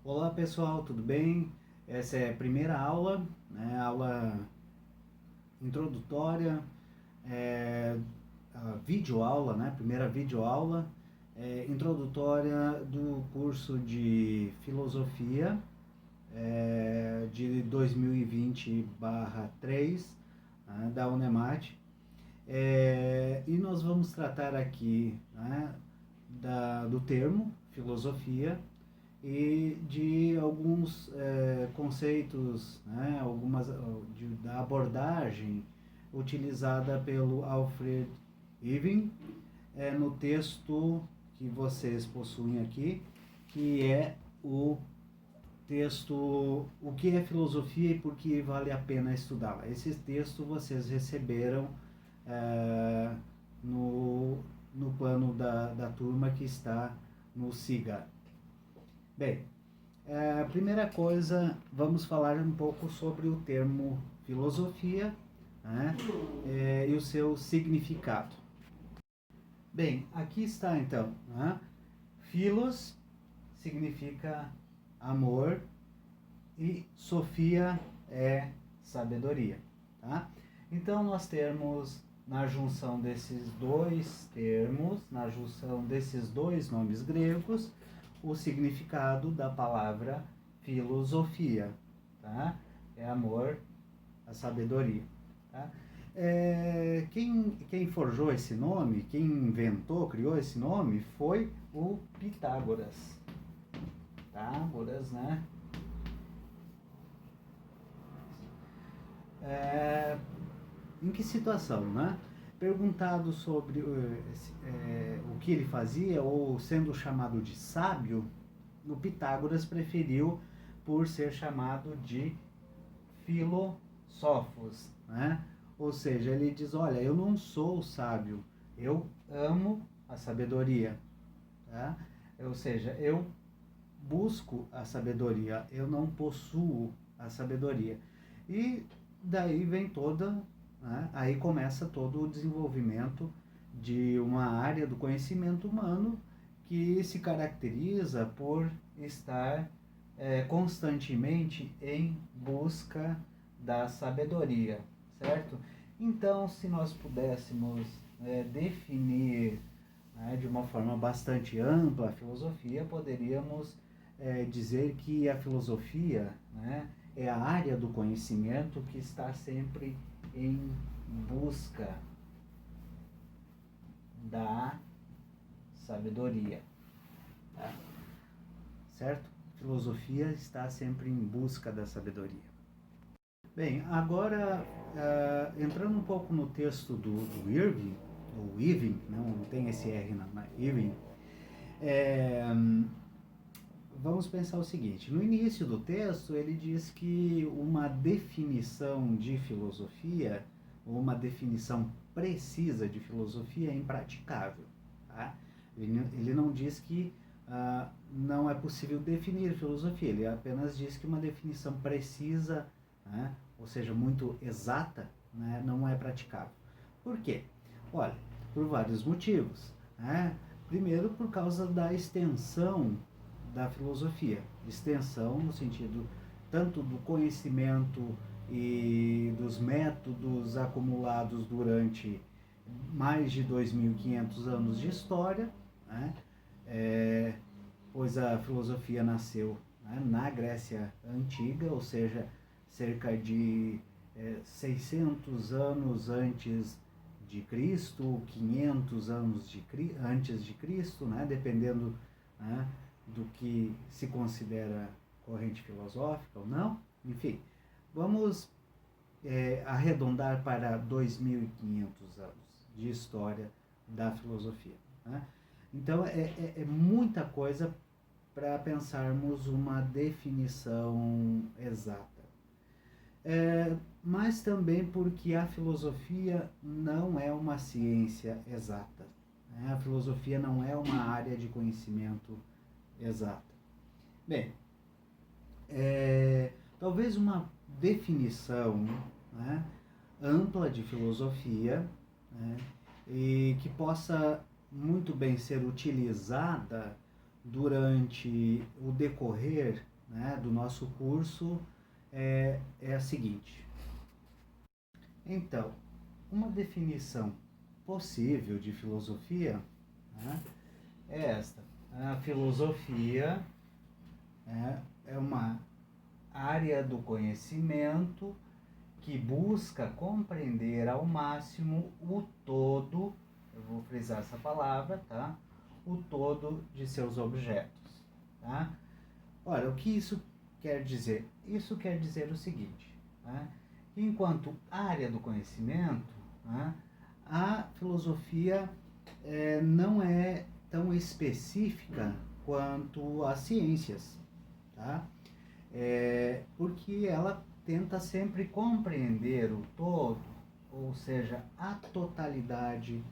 Olá pessoal, tudo bem? Essa é a primeira aula, né? Aula introdutória, a videoaula, né? Primeira videoaula introdutória do curso de Filosofia de 2020/3 da Unemat. E nós vamos tratar aqui, né, do termo filosofia e de alguns conceitos, né, da abordagem utilizada pelo Alfred Ewing no texto que vocês possuem aqui, que é o texto O que é filosofia e por que vale a pena estudá-la. Esse texto vocês receberam eh, no plano da turma que está no SIGA. Bem, a primeira coisa, vamos falar um pouco sobre o termo filosofia, né, e o seu significado. Bem, aqui está então, né? Philos significa amor e Sofia é sabedoria, tá? Então nós temos na junção desses dois termos, na junção desses dois nomes gregos, o significado da palavra filosofia, tá? É amor, a sabedoria, tá? Quem forjou esse nome, quem inventou, criou esse nome, foi o Pitágoras. Pitágoras, né? Em que situação, né? Perguntado sobre o que ele fazia, ou sendo chamado de sábio, o Pitágoras preferiu por ser chamado de filósofos, né? Ou seja, ele diz, olha, eu não sou sábio, eu amo a sabedoria, tá? Ou seja, eu busco a sabedoria, eu não possuo a sabedoria. E daí vem toda, né? Aí começa todo o desenvolvimento de uma área do conhecimento humano que se caracteriza por estar constantemente em busca da sabedoria, certo? Então, se nós pudéssemos definir, né, de uma forma bastante ampla a filosofia, poderíamos dizer que a filosofia, né, é a área do conhecimento que está sempre em busca da sabedoria, tá? Certo? Filosofia está sempre em busca da sabedoria. Bem, agora entrando um pouco no texto do Irving, ou Ewing, não tem esse R na Ewing, vamos pensar o seguinte: no início do texto ele diz que uma definição de filosofia, ou uma definição precisa de filosofia, é impraticável, tá? Ele não diz que não é possível definir filosofia, ele apenas diz que uma definição precisa, né, ou seja, muito exata, né, não é praticável. Por quê? Olha, por vários motivos, né? Primeiro, por causa da extensão da filosofia. Extensão no sentido tanto do conhecimento e dos métodos acumulados durante mais de 2.500 anos de história, né? Pois a filosofia nasceu, né, na Grécia Antiga, ou seja, cerca de 600 anos antes de Cristo, 500 anos antes de Cristo, né, dependendo, né, do que se considera corrente filosófica ou não. Enfim, vamos arredondar para 2.500 anos de história da filosofia, né? Então, é muita coisa para pensarmos uma definição exata. Mas também porque a filosofia não é uma ciência exata, né? A filosofia não é uma área de conhecimento exata. Bem, talvez uma definição, né, ampla de filosofia, né, e que possa muito bem ser utilizada durante o decorrer né, do nosso curso é a seguinte. Então, uma definição possível de filosofia, né, é esta. A filosofia é uma área do conhecimento que busca compreender ao máximo o todo, eu vou frisar essa palavra, tá? O todo de seus objetos, tá? Ora, o que isso quer dizer? Isso quer dizer o seguinte, tá? Enquanto área do conhecimento, tá? A filosofia não é tão específica quanto as ciências, tá? Porque ela tenta sempre compreender o todo, ou seja, a totalidade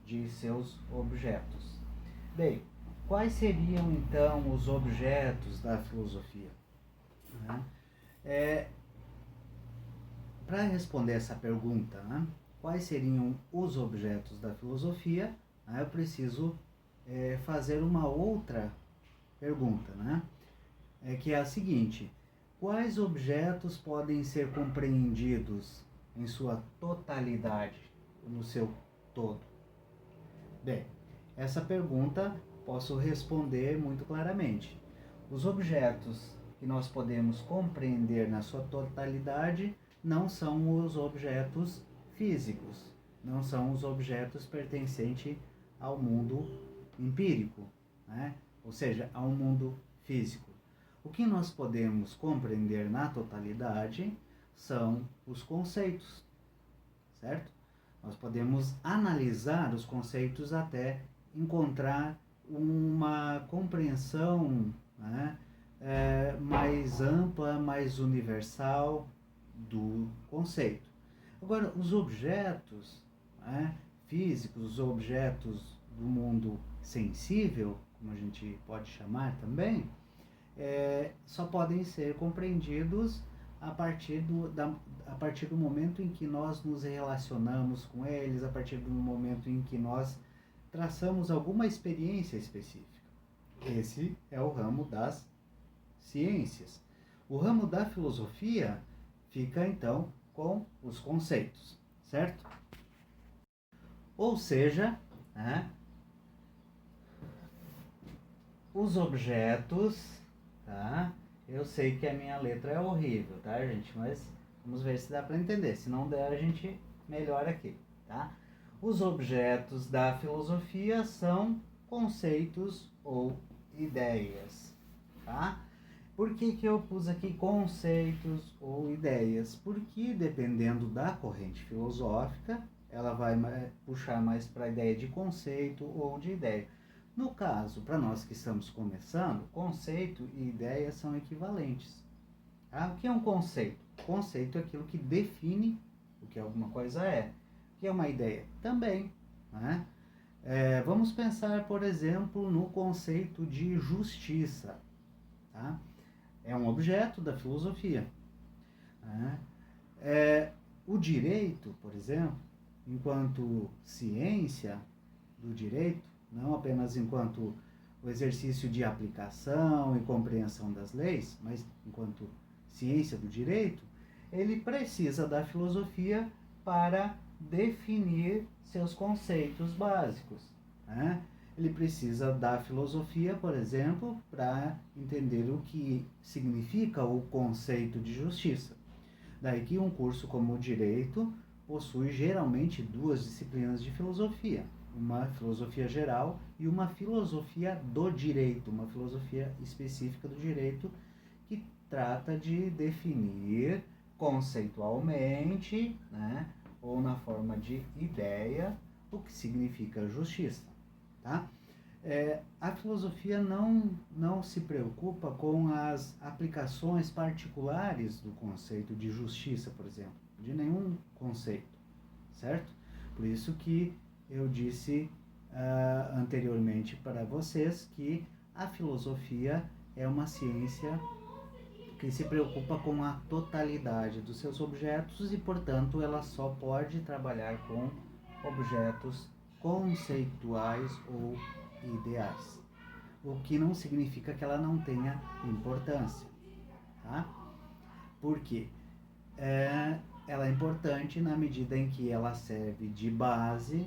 de seus objetos. Bem, quais seriam então os objetos da filosofia? Para responder essa pergunta, né, quais seriam os objetos da filosofia, eu preciso fazer uma outra pergunta, né, que é a seguinte: quais objetos podem ser compreendidos em sua totalidade, no seu todo? Bem, essa pergunta posso responder muito claramente. Os objetos que nós podemos compreender na sua totalidade não são os objetos físicos, não são os objetos pertencentes ao mundo empírico, né? Ou seja, ao mundo físico. O que nós podemos compreender na totalidade são os conceitos, certo? Nós podemos analisar os conceitos até encontrar uma compreensão, né, mais ampla, mais universal do conceito. Agora, os objetos, né, físicos, os objetos do mundo sensível, como a gente pode chamar também, só podem ser compreendidos a partir do momento em que nós nos relacionamos com eles, a partir do momento em que nós traçamos alguma experiência específica. Esse é o ramo das ciências. O ramo da filosofia fica, então, com os conceitos, certo? Ou seja, né, os objetos, tá? Eu sei que a minha letra é horrível, tá, gente? Mas vamos ver se dá para entender. Se não der, a gente melhora aqui, tá? Os objetos da filosofia são conceitos ou ideias, tá? Por que eu pus aqui conceitos ou ideias? Porque dependendo da corrente filosófica, ela vai puxar mais para a ideia de conceito ou de ideia. No caso, para nós que estamos começando, conceito e ideia são equivalentes. Tá? O que é um conceito? Conceito é aquilo que define o que alguma coisa é. O que é uma ideia? Também. Né? Vamos pensar, por exemplo, no conceito de justiça. Tá? É um objeto da filosofia. Né? O direito, por exemplo, enquanto ciência do direito, não apenas enquanto o exercício de aplicação e compreensão das leis, mas enquanto ciência do direito, ele precisa da filosofia para definir seus conceitos básicos, né? Ele precisa da filosofia, por exemplo, para entender o que significa o conceito de justiça. Daí que um curso como o Direito possui geralmente duas disciplinas de filosofia, uma filosofia geral e uma filosofia do direito, uma filosofia específica do direito que trata de definir conceitualmente, né, ou na forma de ideia, o que significa justiça. Tá? A filosofia não se preocupa com as aplicações particulares do conceito de justiça, por exemplo, de nenhum conceito, certo? Por isso que eu disse anteriormente para vocês que a filosofia é uma ciência que se preocupa com a totalidade dos seus objetos e, portanto, ela só pode trabalhar com objetos conceituais ou ideais. O que não significa que ela não tenha importância. tá? Por quê? Ela é importante na medida em que ela serve de base